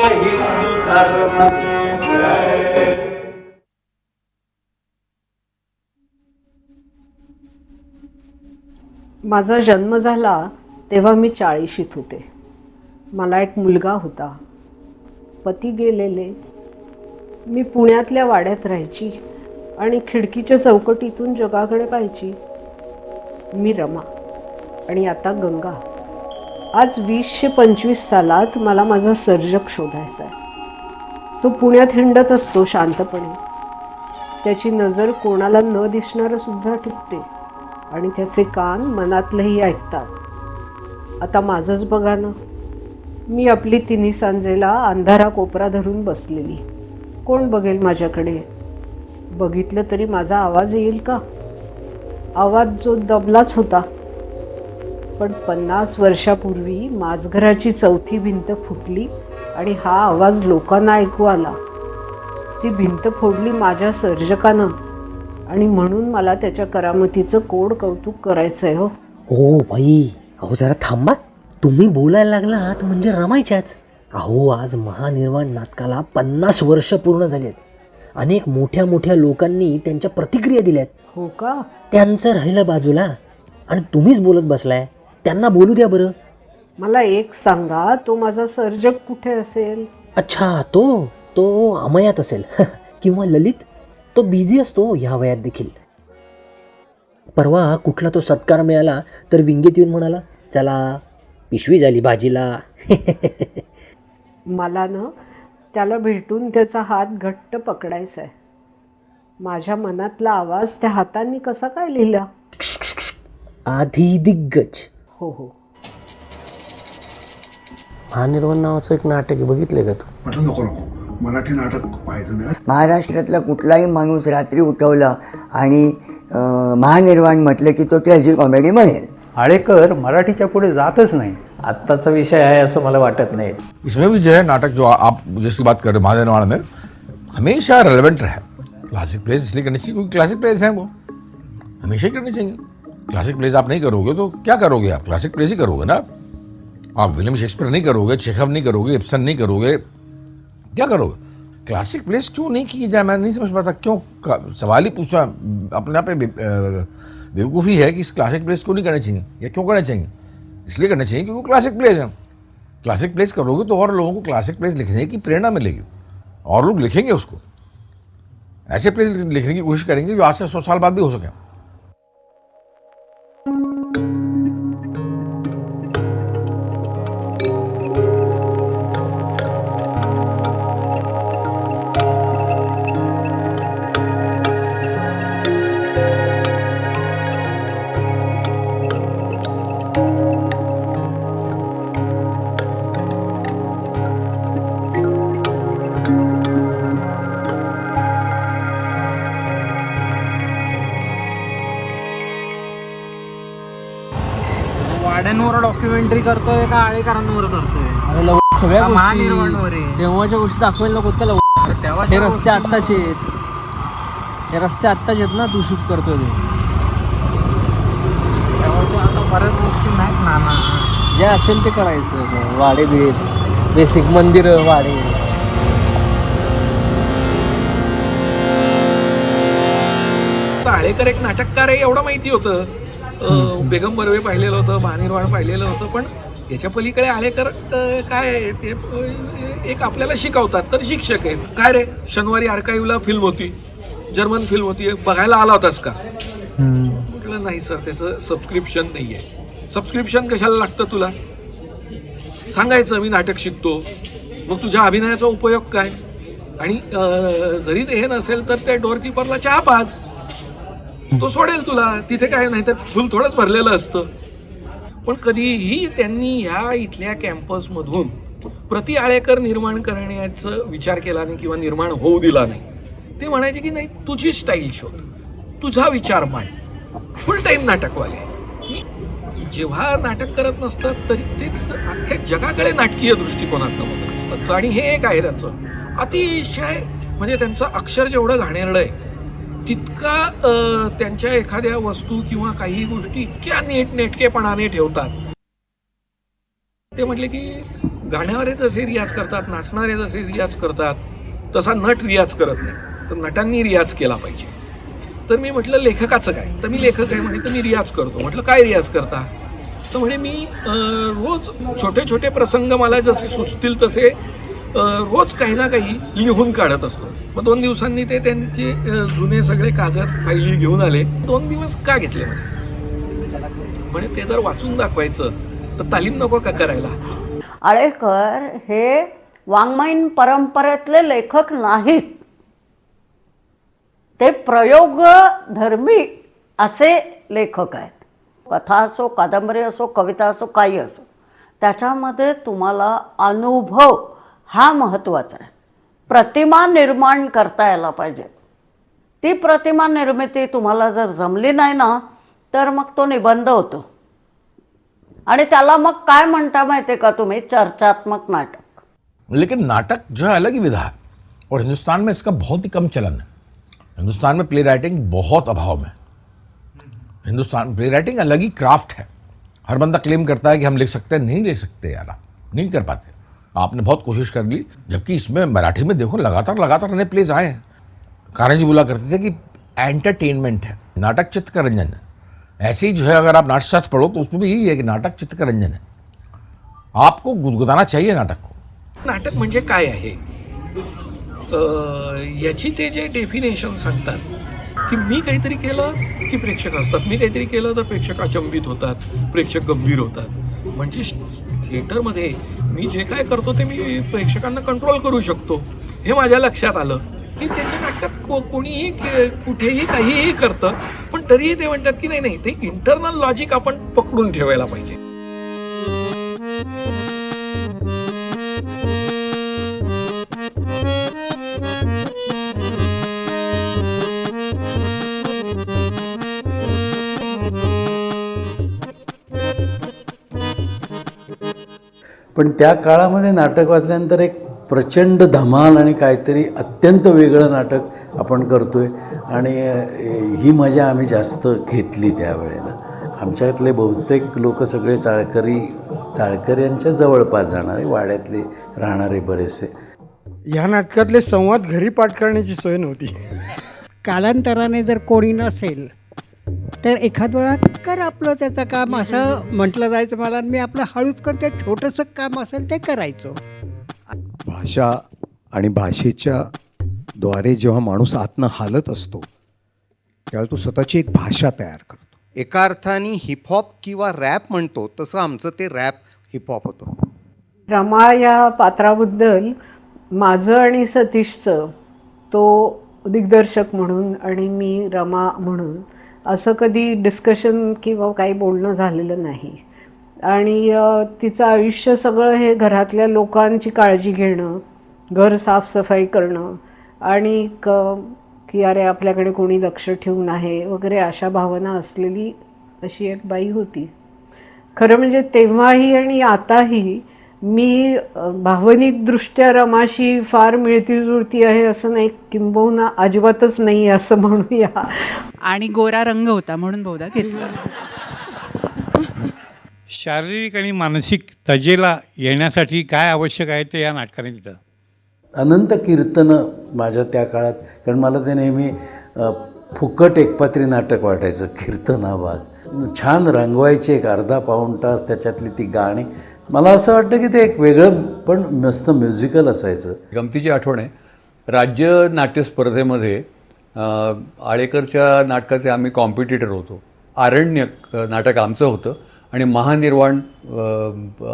हिंदू धर्म की जय. माझा जन्म झाला तेव्हा मी 40शीत होते. मला एक मुलगा होता. पती गेलेले. मी पुण्यातल्या वाड्यात राहायची आणि खिडकीच्या चौकटीतून जगाकडे पाहायची. मी रमा आणि आता गंगा. आज 2025 सालात मला माझा सर्जक शोधायचा आहे. तो पुण्यात हिंडत असतो शांतपणे. त्याची नजर कोणाला न दिसणारं सुद्धा टिकते आणि त्याचे कान मनातलंही ऐकतात. आता माझंच बघा ना. मी आपली तिन्ही सांजेला अंधारा कोपरा धरून बसलेली. कोण बघेल माझ्याकडे? बघितलं तरी माझा आवाज येईल का? आवाज जो दबलाच होता. पण 50 वर्षापूर्वी माझघराची चौथी भिंत फुटली आणि हा आवाज लोकांना ऐकू आला. ती भिंत फोडली माझ्या सर्जकानं आणि म्हणून मला त्याच्या करामतीचं कोड कौतुक करायचंय. हो ओ बाई, अहो जरा थांबा. तुम्ही बोलायला लागला आहात म्हणजे रमायच्याच. अहो आज महानिर्वाण नाटकाला 50 वर्ष पूर्ण झाली आहेत. अनेक मोठ्या मोठ्या लोकांनी त्यांच्या प्रतिक्रिया दिल्यात. हो का? त्यांचं राहिलं बाजूला आणि तुम्हीच बोलत बसलाय. त्यांना बोलू द्या बरं. मला एक सांगा, तो माझा सर्जक कुठे असेल? अच्छा, तो अमयात असेल किंवा ललित. तो बिझी असतो ह्या वयात देखील. परवा कुठला तो सत्कार मिळाला तर विंगेत येऊन म्हणाला, चला पिशवी झाली भाजीला. मला ना त्याला भेटून त्याचा हात घट्ट पकडायचा आहे. माझ्या मनातला आवाज त्या हातांनी कसा काय लिहिला? आधी दिग्गज. हो हो. महानिर्वाण नावाचं एक नाटक आहे, बघितले का तू? म्हटलं नको नको, मराठी नाटक पाहिजे नाही. महाराष्ट्रातला कुठलाही माणूस रात्री उठवला आणि महानिर्वाण म्हटलं की तो ट्रॅजिक कॉमेडी म्हणेल. आळेकर मराठीच्या पुढे जातच नाही. आत्ताचा विषय आहे असं मला वाटत नाही. इसमें भी जो है नाटक जो आप जिसकी बात कर रहे हैं महानिर्वाण में हमेशा रेलेवेंट रहा. क्लासिक प्लेस इसलिए करनी चाहिए क्योंकि क्लासिक प्लेस हैं, वो हमेशा ही करनी चाहिए. क्लासिक प्लेस आप नहीं करोगे तो क्या करोगे? आप क्लासिक प्लेस ही करोगे ना. आप विलियम शेक्सपियर नहीं करोगे, चेखव नहीं करोगे, इब्सन नहीं करोगे, क्या करोगे? क्लासिक प्लेस क्यों नहीं की जाए मैं नहीं समझ पाता. क्यों सवाल ही पूछा अपने आप पे बेवकूफ़ी है कि इस क्लासिक प्लेस क्यों नहीं करना चाहिए या क्यों करना चाहिए? इसलिए करना चाहिए क्योंकि वो क्लासिक प्लेस है. क्लासिक प्लेस करोगे तो और लोगों को क्लासिक प्लेस लिखने की प्रेरणा मिलेगी और लोग लिखेंगे उसको. ऐसे प्लेस लिखने की कोशिश करेंगे जो आज से 100 साल बाद भी हो सके. वाड्यांवर डॉक्युमेंटरी करतोय का आळेकरांवर करतोय? अरे सगळ्या महानिर्वाणवर गोष्टी आहे. तेव्हाच्या गोष्टी दाखवायला नको का? तेव्हा हे रस्ते आत्ताचे आहेत. हे रस्ते आत्ताचे आहेत ना, तू शूट करतोय ते. तेव्हाच्या आता बऱ्याच गोष्टी नाहीत ना. जे असेल ते करायचं. वाडे बेसिक मंदिर वाडे. आळेकर एक नाटककार आहे एवढं माहिती होतं. बेगम बर्वे पाहिलेलं होतं, महानिर्वाण पाहिलेलं होतं. पण याच्या पलीकडे आळेकर काय आहे ते एक आपल्याला शिकवतात. तर शिक्षक आहेत. काय रे, शनिवारी आर्काईव्हला फिल्म होती, जर्मन फिल्म होती, बघायला आला होतास का? म्हटलं नाही सर, त्याचं सबस्क्रिप्शन नाही आहे. सबस्क्रिप्शन कशाला लागतं तुला? सांगायचं मी नाटक शिकतो. मग तुझ्या अभिनयाचा उपयोग काय? आणि जरी ते हे नसेल तर त्या डोअरकीपरला चहा पाज, तो सोडेल तुला. तिथे काय नाही तर फुल थोडंच भरलेलं असतं. पण कधीही त्यांनी ह्या इथल्या कॅम्पसमधून प्रति आळेकर निर्माण करण्याचा विचार केला नाही किंवा निर्माण होऊ दिला नाही. ते म्हणायचे की नाही, तुझी स्टाईल शोध, तुझा विचार मांड. फुल टाईम नाटकवाले. जेव्हा नाटक करत नसतात तरी ते अख्ख्या जगाकडे नाटकीय दृष्टिकोनातनं बघत असतात. आणि हे एक आहे त्यांचं अतिशय, म्हणजे त्यांचं अक्षर जेवढं घाणेरडं आहे तितका त्यांच्या एखाद्या वस्तू किंवा काही गोष्टी इतक्या नेटकेपणाने ठेवतात. ते म्हटले की गाण्यावाले जसे रियाज करतात, नाचणारे जसे रियाज करतात, तसा नट रियाज करत नाही. तर नटांनी रियाज केला पाहिजे. तर मी म्हटलं लेखकाचं काय? तर मी लेखक आहे म्हणे, तर मी रियाज करतो. म्हटलं काय रियाज करता? तर म्हणे मी रोज छोटे छोटे प्रसंग मला जसे सुचतील तसे रोज काही ना काही लिहून काढत असतो. मग 2 दिवसांनी ते त्यांचे जुने सगळे कागद फाईली घेऊन आले. 2 दिवस का घेतले म्हणे ते जर वाचून दाखवायचं तर तालीम नको का करायला? आळेकर हे वाङ्मयीन परंपरेतले लेखक नाहीत, ते प्रयोगधर्मी असे लेखक आहेत. कथा असो, कादंबरी असो, कविता असो, काही असो, त्याच्यामध्ये तुम्हाला अनुभव हा महत्त्वाचा आहे. प्रतिमा निर्माण करता यायला पाहिजे. ती प्रतिमा निर्मिती तुम्हाला जर जमली नाही ना, तर मग तो निबंध होतो. आणि त्याला मग काय म्हणता माहिती आहे का तुम्ही? चर्चात्मक नाटक. लेकिन नाटक जो है अलग ही विधा है और हिंदुस्तान में इसका बहुत ही कम चलन है. हिंदुस्तान में प्ले राइटिंग बहुत अभाव में. हिंदुस्तान प्ले राइटिंग अलग ही क्राफ्ट है. हर बंदा क्लेम करता है कि हम लिख सकते हैं. नहीं लिख सकते यार, आप नहीं कर पाते. आपने बहुत कोशिश कर ली, जबकि इसमें मराठी में देखो लगातार नए प्लेज आए हैं. कारण जी बोला करते थे कि एंटरटेनमेंट है, नाटक चित्त का रंजन है. ऐसे ही जो है अगर आप नाट्यशास्त्र पढ़ो तो उसमें भी यही है कि नाटक चित्त का रंजन है. आपको गुदगुदाना चाहिए नाटक को. नाटक म्हणजे काय आहे याची ते जे डेफिनेशन सांगतात की मी काहीतरी केलं की प्रेक्षक असतात, मी काहीतरी केलं तर प्रेक्षक अचंबित होतात, प्रेक्षक गंभीर होतात. म्हणजे थिएटरमध्ये मी जे काय करतो ते मी प्रेक्षकांना कंट्रोल करू शकतो हे माझ्या लक्षात आलं की त्यांच्या नाटकात कोणीही कुठेही काहीही करतं, पण तरीही ते म्हणतात की नाही ते इंटरनल लॉजिक आपण पकडून ठेवायला पाहिजे. पण त्या काळामध्ये नाटक वाचल्यानंतर एक प्रचंड धमाल आणि काहीतरी अत्यंत वेगळं नाटक आपण करतोय. आणि ही मजा आम्ही जास्त घेतली त्यावेळेला. आमच्यातले बहुतेक लोक सगळे चाळकऱ्यांच्या जवळपास जाणारे, वाड्यातले राहणारे बरेचसे. ह्या नाटकातले संवाद घरी पाठ करण्याची सोय नव्हती. कालांतराने जर कोणी नसेल तर एखाद वेळा कर आपलं त्याचं काम असं म्हटलं जायचं मला. मी आपलं हळूच करते, छोटंसं काम असेल ते करायचं. भाषा आणि भाषेच्या द्वारे जेव्हा माणूस आतनं हालत असतो त्यावेळेला तो स्वतःची एक भाषा तयार करतो. एका अर्थाने हिपहॉप किंवा रॅप म्हणतो तसं आमचं ते रॅप हिपहॉप होतं. रमा या पात्राबद्दल माझं आणि सतीशचं, तो दिग्दर्शक म्हणून आणि मी रमा म्हणून, असं कधी डिस्कशन किंवा काही बोलणं झालेलं नाही. आणि तिचं आयुष्य सगळं हे घरातल्या लोकांची काळजी घेणं, घर साफसफाई करणं आणि की अरे आपल्याकडे कोणी लक्ष ठेवून आहे वगैरे अशा भावना असलेली अशी एक बाई होती. खरं म्हणजे तेव्हाही आणि आताही मी भावनिकदृष्ट्या रमाशी फार मिळती जुळती आहे असं नाही, किंबहुना अजिबातच नाही असं म्हणूया. आणि गोरा रंग होता म्हणून बहुधा घेतलं. शारीरिक आणि मानसिक तजेला येण्यासाठी काय आवश्यक आहे ते या नाटकाने दिलं. अनंत कीर्तनं माझ्या त्या काळात, कारण मला ते नेहमी फुकट एकपात्री नाटक वाटायचं. कीर्तनाबाद छान रंगवायचे, एक अर्धा पाऊण तास त्याच्यातली ती गाणी. मला असं वाटतं की ते एक वेगळं पण मस्त म्युझिकल असायचं. गमतीची आठवण आहे, राज्य नाट्य स्पर्धेमध्ये आळेकरच्या नाटकाचे आम्ही कॉम्पिटिटर होतो. आरण्यक नाटक आमचं होतं आणि महानिर्वाण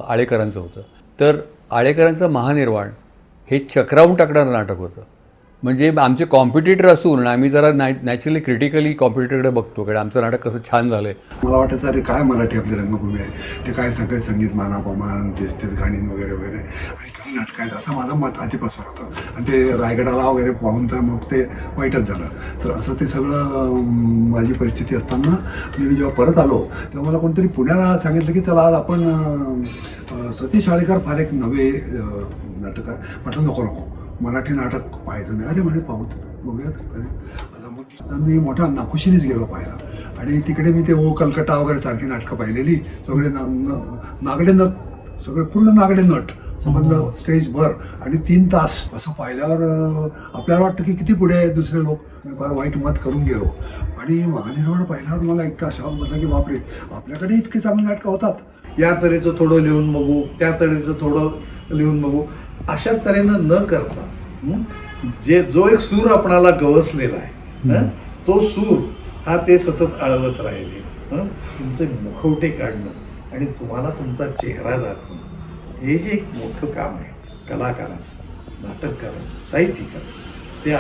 आळेकरांचं होतं. तर आळेकरांचं महानिर्वाण हे चक्रावून टाकणारं नाटक होतं. म्हणजे आमचे कॉम्पिटिटर असून आम्ही जरा नॅचरली क्रिटिकली कॉम्पिटिटरकडे बघतो, कारण आमचं नाटक कसं छान झालं आहे. मला वाटायचं अरे काय मराठी आपली रंगभूमी आहे, ते काय सगळे संगीत मान अपमान, तेच गाणी वगैरे वगैरे, आणि काय नाटक आहेत असं माझं मत आधीपासून होतं. आणि ते रायगडाला वगैरे पाहून तर मग ते वाईटच झालं. तर असं ते सगळं माझी परिस्थिती असताना मी जेव्हा परत आलो तेव्हा मला कोणतरी पुण्याला सांगितलं की चला आज आपण सतीश आळेकर फार एक नवे नाटक आहे. म्हटलं नको मराठी नाटक पाहायचं नाही. अरे म्हणे पाहू तर बघूयात. अरे मग मी मोठ्या नाखुशीनेच गेलो पाहायला. आणि तिकडे मी ते ओ कलकत्ता वगैरे सारखी नाटकं पाहिलेली, सगळे नागडे नट, सगळे पूर्ण नागडे नट समजलं स्टेजभर आणि 3 तास असं पाहिल्यावर आपल्याला वाटतं की किती पुढे आहेत दुसरे लोक. मी फार वाईट मत करून गेलो आणि महानिर्वाण पाहिल्यावर मला इतका शॉक बसला की बापरे, आपल्याकडे इतकी चांगली नाटकं होतात. या तऱ्हेचं थोडं लिहून बघू, त्या तऱ्हेचं थोडं लिहून बघू, अशा तऱ्हेनं न करता जो एक सूर आपणाला गवसलेला आहे तो सूर हा ते सतत आळवत राहिले. तुमचे मुखवटे काढणं आणि तुम्हाला तुमचा चेहरा दाखवणं हे जे एक मोठं काम आहे कलाकाराचं, नाटककाराचं, साहित्यिकाचं, ते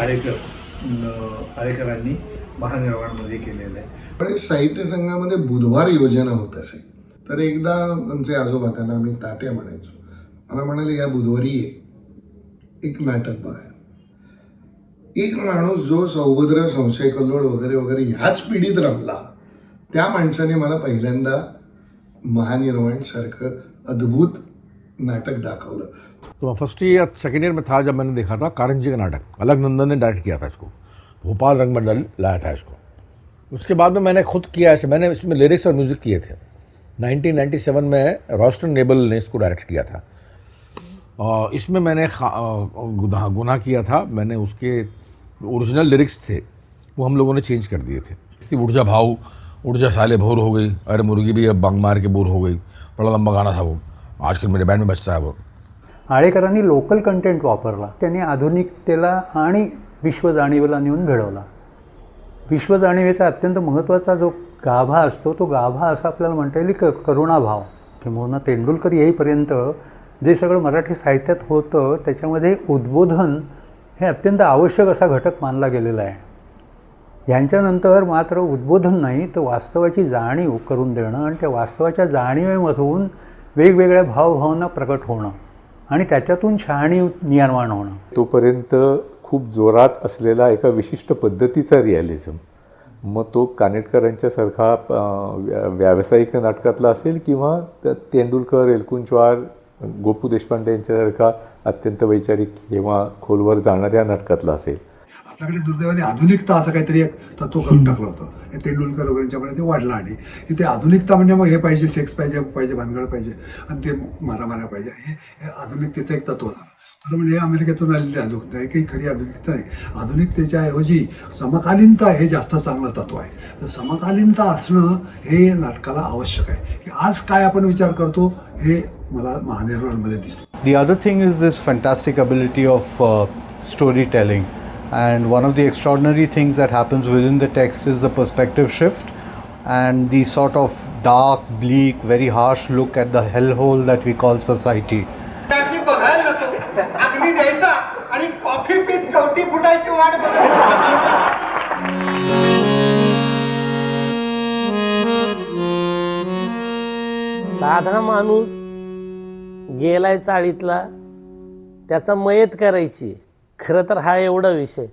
आळेकरांनी महानिर्वाणमध्ये केलेलं आहे. पण साहित्य संघामध्ये बुधवार योजना होत असे, तर एकदा आमचे आजोबा, त्यांना आम्ही तात्या म्हणायचो, मला म्हणाले या बुधवारी एक नाटक बघा. एक माणूस जो सौभद्र, संशय कल्लोळ वगैरे वगैरे ह्याच पिढीत रमला, त्या माणसाने मला पहिल्यांदा महानिर्वाण सारखं अद्भुत नाटक दाखवलं. तो फर्स्ट ईयर सेकेंड ईयर में था जब मैंने देखा था कारंजी का नाटक, अलकनंदन ने डायरेक्ट किया था इसको, भोपाल रंगमंडल लाया था इसको. उसके बाद में मैंने खुद किया ऐसे, मैंने इसमें लिरिक्स और म्यूज़िक किए थे. 1997 में रॉस्टन नेबल ने इसको डायरेक्ट किया था. इसमें मैंने गुनाह किया था. मैंने उसके ओरिजिनल लिरिक्स थे वो हम लोगों ने चेंज कर दिए थे. ऊर्जा भाव, ऊर्जा साले भोर हो गई, अरे मुर्गी भी अब बंग मार के बोर हो गई, बड़ा लंबा गाना था वो, आजकल मेरे बँड में बजता है वो. आळेकरांनी लोकल कंटेंट वापरला, त्यांनी आधुनिकतेला आणि विश्वजाणीवेला नेऊन घडवला. विश्वजाणीवेचा अत्यंत महत्त्वाचा जो गाभा असतो, तो गाभा असा आपल्याला म्हणता येईल करुणाभाव. किंवा तेंडुलकर येईपर्यंत जे सगळं मराठी साहित्यात होतं त्याच्यामध्ये उद्बोधन हे अत्यंत आवश्यक असा घटक मानला गेलेला आहे. यांच्यानंतर मात्र उद्बोधन नाही तर वास्तवाची जाणीव करून देणं आणि त्या वास्तवाच्या जाणीवेमधून वेगवेगळ्या भावभावना प्रकट होणं आणि त्याच्यातून शहाणी निर्माण होणं. तोपर्यंत खूप जोरात असलेला एका विशिष्ट पद्धतीचा रिॲलिझम, मग तो कानेटकरांच्यासारखा व्यावसायिक नाटकातला असेल किंवा तेंडुलकर, एलकुंचवार, गोपू देशपांडे यांच्यासारखा अत्यंत वैचारिक किंवा खोलवर जाणाऱ्या नाटकातला असेल. आपल्याकडे दुर्दैवाने आधुनिकता असं काहीतरी एक तत्व करून टाकलं होतं. हे तेंडुलकर वगैरेंच्यामुळे ते वाढलं आणि ते आधुनिकता म्हणजे मग हे पाहिजे, सेक्स पाहिजे, भानगड पाहिजे आणि ते मारामाऱ्या पाहिजे, हे आधुनिकतेचं एक तत्व झालं. खरं म्हणजे हे अमेरिकेतून आलेली आधुनिकता आहे, काही खरी आधुनिकता नाही. आधुनिकतेच्या ऐवजी समकालीनता हे जास्त चांगलं तत्व आहे. तर समकालीनता असणं हे नाटकाला आवश्यक आहे की आज काय आपण विचार करतो हे मला महानिर्वाणमध्ये दिसतं. The other thing is this fantastic ability of storytelling, and one of the extraordinary things that happens within the text is the perspective shift and the sort of dark, bleak, very harsh look at the hellhole that we call society. साधा माणूस गेलाय चाळीतला, त्याचा मयत करायची. खरं तर हा एवढा विषय.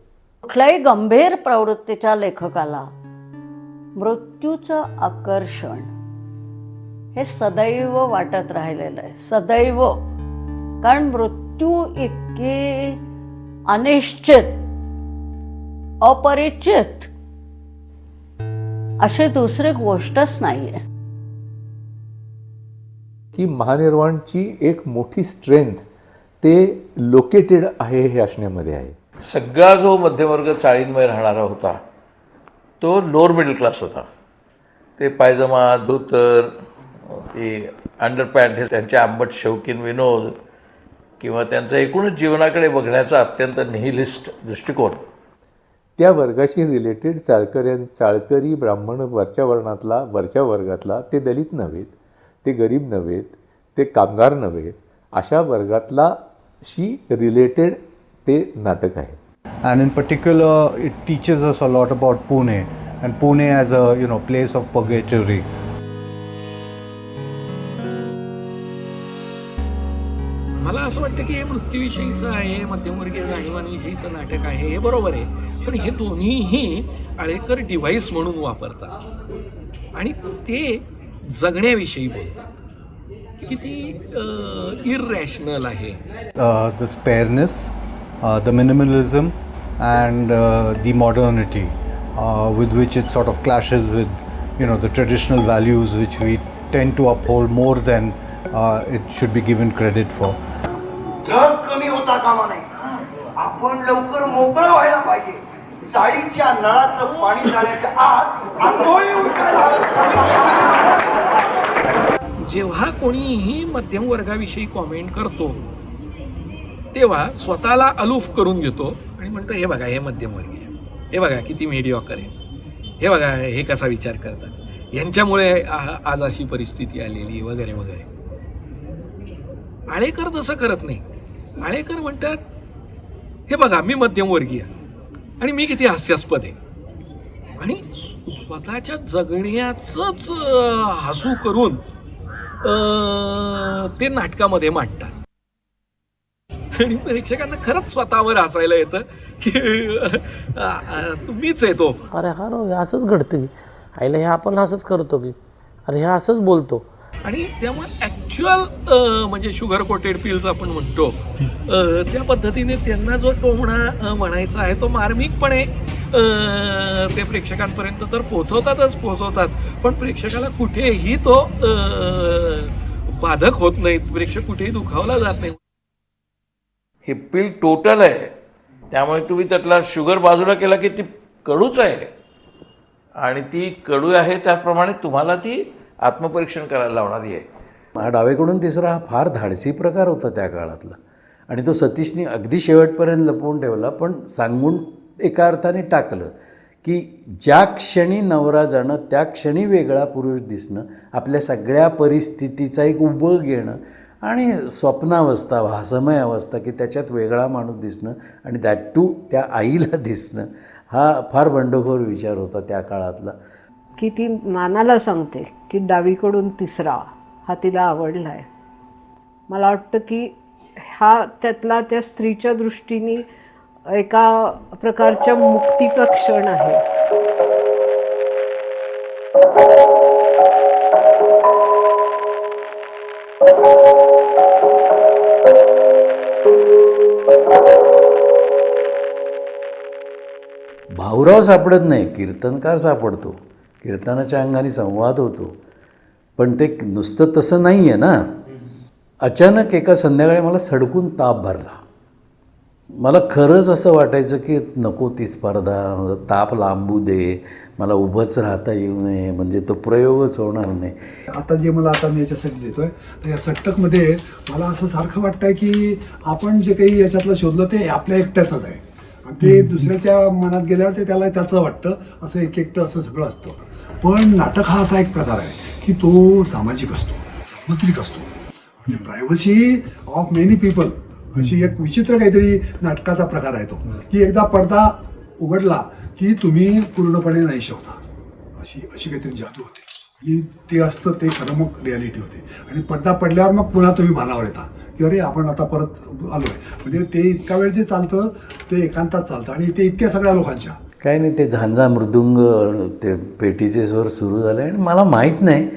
कुठल्याही गंभीर प्रवृत्तीच्या लेखकाला मृत्यूचं आकर्षण हे सदैव वाटत राहिलेलं आहे, सदैव. कारण मृत्यू इतकी अनिश्चित, अपरिचित अशी दुसरी गोष्टच नाही आहे. की महानिर्वाणची एक मोठी स्ट्रेंथ ते लोकेटेड आहे हे असण्यामध्ये आहे. सगळा जो मध्यमवर्ग चाळींमध्ये राहणारा होता तो लोअर मिडल क्लास होता. ते पायजमा, धोतर, ते अंडरपॅन्ट हे त्यांचे आंबट शौकीन विनोद किंवा त्यांचा एकूणच जीवनाकडे बघण्याचा अत्यंत निहिलिस्ट दृष्टिकोन. त्या वर्गाशी रिलेटेड चाळकरी ब्राह्मण वरच्या वर्गातला, ते दलित नव्हेत, ते गरीब नव्हेत, ते कामगार नव्हेत, अशा वर्गातला शी रिलेटेड ते नाटक आहे. And in particular, it teaches us a lot about Pune and Pune as a place of purgatory. मला असं वाटतं की हे मृत्यूविषयीचं आहे, मध्यमवर्गीय जाणीवांविषयीचं नाटक आहे, हे बरोबर आहे. पण हे दोन्हीही आळेकर डिव्हाइस म्हणून वापरतात आणि ते जगण्याविषयी बोलतात. किती इररॅशनल आहे. The spareness, the minimalism and the modernity with which it sort of clashes with the traditional values which we tend to uphold more than it should be given credit for. कमी होता कामा नाही. आपण लवकर मोकळं व्हायला पाहिजे. चाळीच्या नळाचं पाणी जाण्याच्या आत आंघोळी जेव्हा कोणीही मध्यम वर्गाविषयी कॉमेंट करतो तेव्हा स्वतःला अलूफ करून घेतो आणि म्हणतो हे बघा हे मध्यमवर्गीय, हे बघा किती मेडिऑकर आहे, हे बघा हे कसा विचार करतात, यांच्यामुळे आज अशी परिस्थिती आलेली वगैरे वगैरे. आळेकर तसं करत नाही. आळेकर म्हणतात हे बघा मी मध्यमवर्गीय आणि मी किती हास्यास्पद आहे, आणि स्वतःच्या जगण्याचंच हसू करून ते नाटकामध्ये मांडतात. आणि प्रेक्षकांना खरंच स्वतःवर हसायला येतं की मीच येतो. अरे हा रो, हे असंच घडतं की आईला हे आपण असंच करतो की अरे हे असंच बोलतो. आणि त्यामुळे ॲक्च्युअल म्हणजे शुगर कोटेड पिल्स आपण म्हणतो त्या पद्धतीने त्यांना जो टोमणा म्हणायचा आहे तो मार्मिकपणे ते प्रेक्षकांपर्यंत तर पोहोचवतात, पण प्रेक्षकाला कुठेही तो बाधक होत नाही, प्रेक्षक कुठेही दुखावला जात नाही. हे पिल टोटल आहे, त्यामुळे तुम्ही त्यातला शुगर बाजूला केला की ती कडूच आहे, आणि ती कडू आहे त्याचप्रमाणे तुम्हाला ती आत्मपरीक्षण करायला लावणारी आहे. हा डावेकडून तिसरा हा फार धाडसी प्रकार होता त्या काळातला, आणि तो सतीशने अगदी शेवटपर्यंत लपवून ठेवला, पण सांगून एका अर्थाने टाकलं की ज्या क्षणी नवरा जाणं त्या क्षणी वेगळा पुरुष दिसणं, आपल्या सगळ्या परिस्थितीचा एक उबग घेणं आणि स्वप्नावस्था, भासमय अवस्था की त्याच्यात वेगळा माणूस दिसणं, आणि दॅट टू त्या आईला दिसणं, हा फार बंडखोर विचार होता त्या काळातला. की ती नानाला सांगते की डावीकडून तिसरा हा तिला आवडला आहे. मला वाटतं की हा त्यातला त्या स्त्रीच्या दृष्टीने एका प्रकारच्या मुक्तीचा क्षण आहे. भाऊराव सापडत नाही, कीर्तनकार सापडतो, कीर्तनाच्या अंगाने संवाद होतो, पण ते नुसतं तसं नाही आहे ना. अचानक एका संध्याकाळी मला सडकून ताप भरला. मला खरंच असं वाटायचं की नको ती स्पर्धा, ताप लांबू दे, मला उभंच राहता येऊ नये, म्हणजे तो प्रयोगच होणार नाही. आता जे मला आता मी याच्यासाठी देतोय तर या सट्टकमध्ये मला असं सारखं वाटतंय की आपण जे काही याच्यातलं शोधलं ते आपल्या एकट्याचंच आहे, आणि ते दुसऱ्याच्या मनात गेल्यावर ते त्याला त्याचं वाटतं, असं एकटं असं सगळं असतं. पण नाटक हा असा एक प्रकार आहे की तो सामाजिक असतो, सार्वत्रिक असतो, म्हणजे प्रायव्हसी ऑफ मेनी पीपल अशी एक विचित्र काहीतरी नाटकाचा प्रकार आहे तो, की एकदा पडदा उघडला की तुम्ही पूर्णपणे नाही शोधता, अशी काहीतरी जादू होते, आणि ते असतं ते खरं मग रियालिटी होते. आणि पडदा पडल्यावर मग पुन्हा तुम्ही भानावर येता की अरे आपण आता परत आलो आहे. म्हणजे ते इतका वेळ जे चालतं ते एकांतात चालतं, आणि ते इतक्या सगळ्या लोकांच्या काय नाही, ते झांजा मृदुंग ते पेटीचे स्वर सुरू झाले, आणि मला माहीत नाही,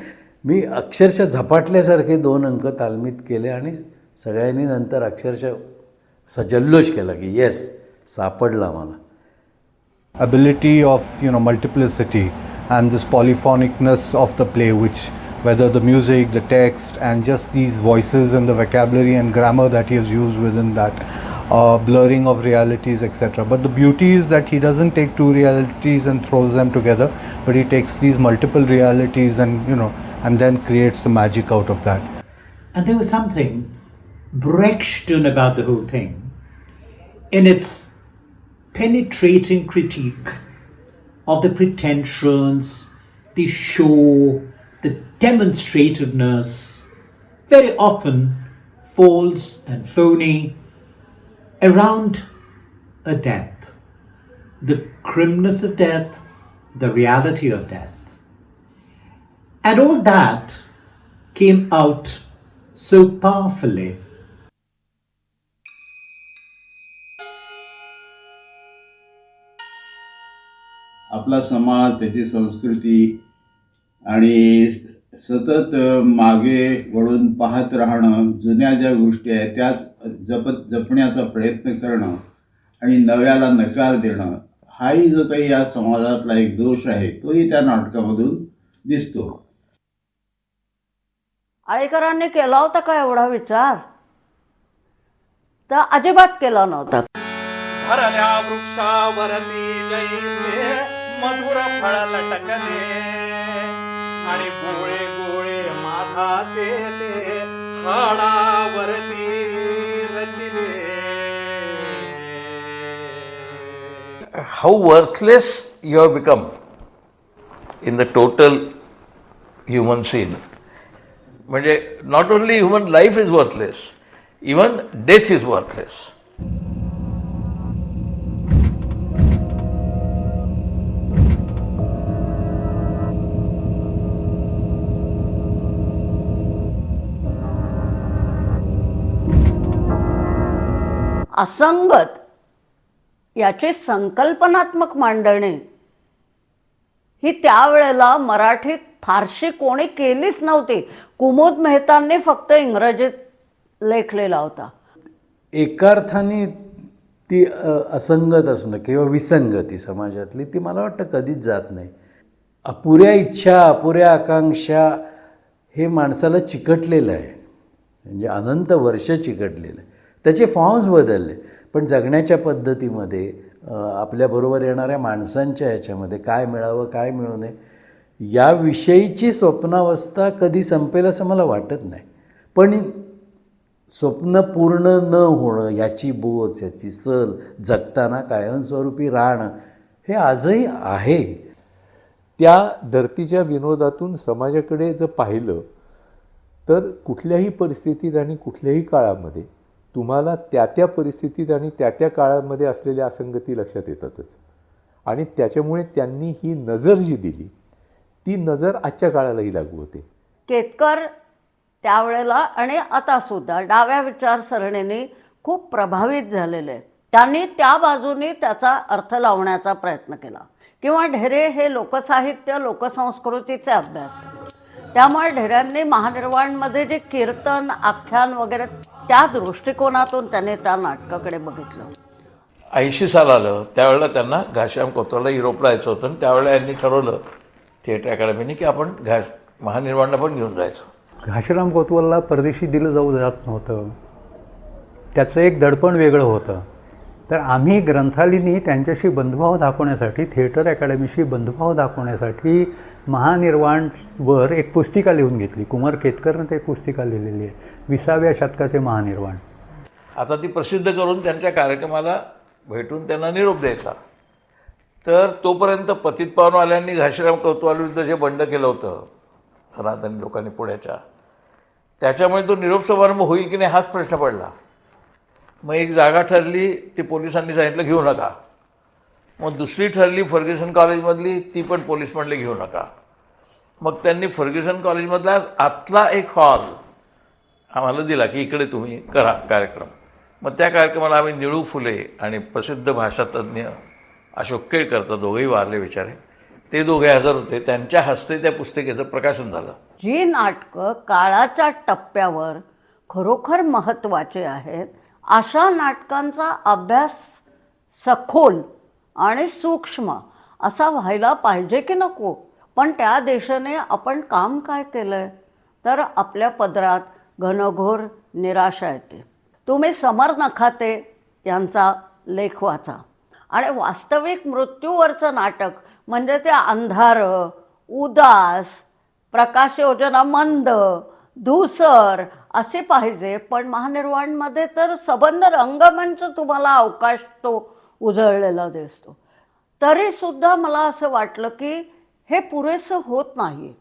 मी अक्षरशः झपाटल्यासारखे 2 अंक तालमीत केले, आणि सगळ्यांनी नंतर अक्षरशः असा जल्लोष केला की येस सापडला मला. Ability of multiplicity and this polyphonicness of the play, which whether the music, the text, and just these voices and the vocabulary and grammar that he has used within that, blurring of realities, etc. But the beauty is that he doesn't take two realities and throws them together, but he takes these multiple realities and and then creates the magic out of that. And there was something Brechtian about the whole thing, in its penetrating critique of the pretensions, the show, the demonstrativeness, very often false and phony, around a death, the grimness of death, the reality of death. And all that came out so powerfully. आपला समाज, त्याची संस्कृती, आणि सतत मागे वळून पाहत राहणं, जुन्या ज्या गोष्टी आहेत त्याच जपण्याचा प्रयत्न करणं आणि नव्याला नकार देणं, हाही जो काही या समाजातला एक दोष आहे तोही त्या नाटकामधून दिसतो. आळेकरांनी केला होता का एवढा विचार? तर अजिबात केला नव्हता. भरल्या वृक्षावरती जैसे मधुर फळ लटकले आणि गोळे गोळे मासाचे ते हाडावरती रचिले. How worthless you have become in the total human scene. म्हणजे not only human life is worthless, even death is worthless. असंगत याची संकल्पनात्मक मांडणी ही त्यावेळेला मराठीत फारशी कोणी केलीच नव्हती. कुमुद मेहतांनी फक्त इंग्रजीत लेखलेला होता. एका अर्थाने ती असंगत असणं किंवा विसंगती समाजातली ती मला वाटतं कधीच जात नाही. अपुऱ्या इच्छा, अपुऱ्या आकांक्षा हे माणसाला चिकटलेलं आहे, म्हणजे अनंत वर्ष चिकटलेलं आहे. त्याचे फॉर्म्स बदलले, पण जगण्याच्या पद्धतीमध्ये आपल्याबरोबर येणाऱ्या माणसांच्या ह्याच्यामध्ये काय मिळावं काय मिळू नये याविषयीची स्वप्नावस्था कधी संपेल असं मला वाटत नाही. पण स्वप्न पूर्ण न होणं, याची बोच, याची सल जगताना कायमस्वरूपी राहणं हे आजही आहे. त्या धर्तीच्या विनोदातून समाजाकडे जर पाहिलं तर कुठल्याही परिस्थितीत आणि कुठल्याही काळामध्ये तुम्हाला त्या त्या परिस्थितीत आणि त्या त्या काळामध्ये असलेल्या असंगती लक्षात येतातच. आणि त्याच्यामुळे त्यांनी ही नजर जी दिली ती नजर आजच्या काळालाही लागू होते. केतकर त्यावेळेला आणि आता सुद्धा डाव्या विचारसरणीने खूप प्रभावित झालेले आहेत. त्यांनी त्या बाजूने त्याचा अर्थ लावण्याचा प्रयत्न केला. किंवा ढेरे हे लोकसाहित्य लोकसंस्कृतीचे अभ्यास, त्यामुळे ढेऱ्यांनी महानिर्वाणमध्ये जे कीर्तन आख्यान वगैरे त्या दृष्टिकोनातून त्याने त्या नाटकाकडे बघितलं. 80 साल आलं त्यावेळेला त्यांना घाशीराम कोतवालला युरोपला यायचं होतं आणि त्यावेळेला यांनी ठरवलं थिएटर अकॅडमीने की आपण महानिर्वाणला पण घेऊन जायचं. घाशीराम कोतवालला परदेशी दिलं जाऊ जात नव्हतं, त्याचं एक दडपण वेगळं होतं. तर आम्ही ग्रंथालीनी त्यांच्याशी बंधुभाव दाखवण्यासाठी, थिएटर अकॅडमीशी बंधुभाव दाखवण्यासाठी महानिर्वाणवर एक पुस्तिका लिहून घेतली. कुमार केतकरनं ते पुस्तिका लिहिलेली आहे, 20व्या शतकाचे महानिर्वाण. आता ती प्रसिद्ध करून त्यांच्या कार्यक्रमाला भेटून त्यांना निरोप द्यायचा. तर तोपर्यंत पतित पावनवाल्यांनी घाशीराम कोतवालविरुद्ध जे बंड केलं होतं सनातनी लोकांनी पुण्याच्या, त्याच्यामुळे तो निरोप समारंभ होईल की नाही हाच प्रश्न पडला. मग एक जागा ठरली, ती पोलिसांनी सांगितलं घेऊ नका. मग दुसरी ठरली फर्ग्युसन कॉलेजमधली, ती पण पोलीस म्हणले घेऊ नका. मग त्यांनी फर्ग्युसन कॉलेजमधला आतला एक हॉल आम्हाला दिला की इकडे तुम्ही करा कार्यक्रम. मग त्या कार्यक्रमाला आम्ही निळू फुले आणि प्रसिद्ध भाषातज्ञ अशोक केळकर, तर दोघेही वारले बिचारे, ते दोघे हजर होते. त्यांच्या हस्ते त्या पुस्तिकेचं प्रकाशन झालं. जी नाटकं काळाच्या टप्प्यावर खरोखर महत्त्वाची आहेत अशा नाटकांचा अभ्यास सखोल आणि सूक्ष्म असा व्हायला पाहिजे की नको. पण त्या दिशेने आपण काम काय केलं आहे तर आपल्या पदरात घनघोर निराशा येते. तुम्ही समर नखाते यांचा लेख वाचा आणि वास्तविक मृत्यूवरचं नाटक म्हणजे ते अंधार, उदास, प्रकाशयोजना मंद, धूसर असे पाहिजे. पण महानिर्वाणमध्ये तर सबंध रंगमंच तुम्हाला अवकाश तो उजळलेला दिसतो. तरीसुद्धा मला असं वाटलं की हे पुरेसं होत नाही.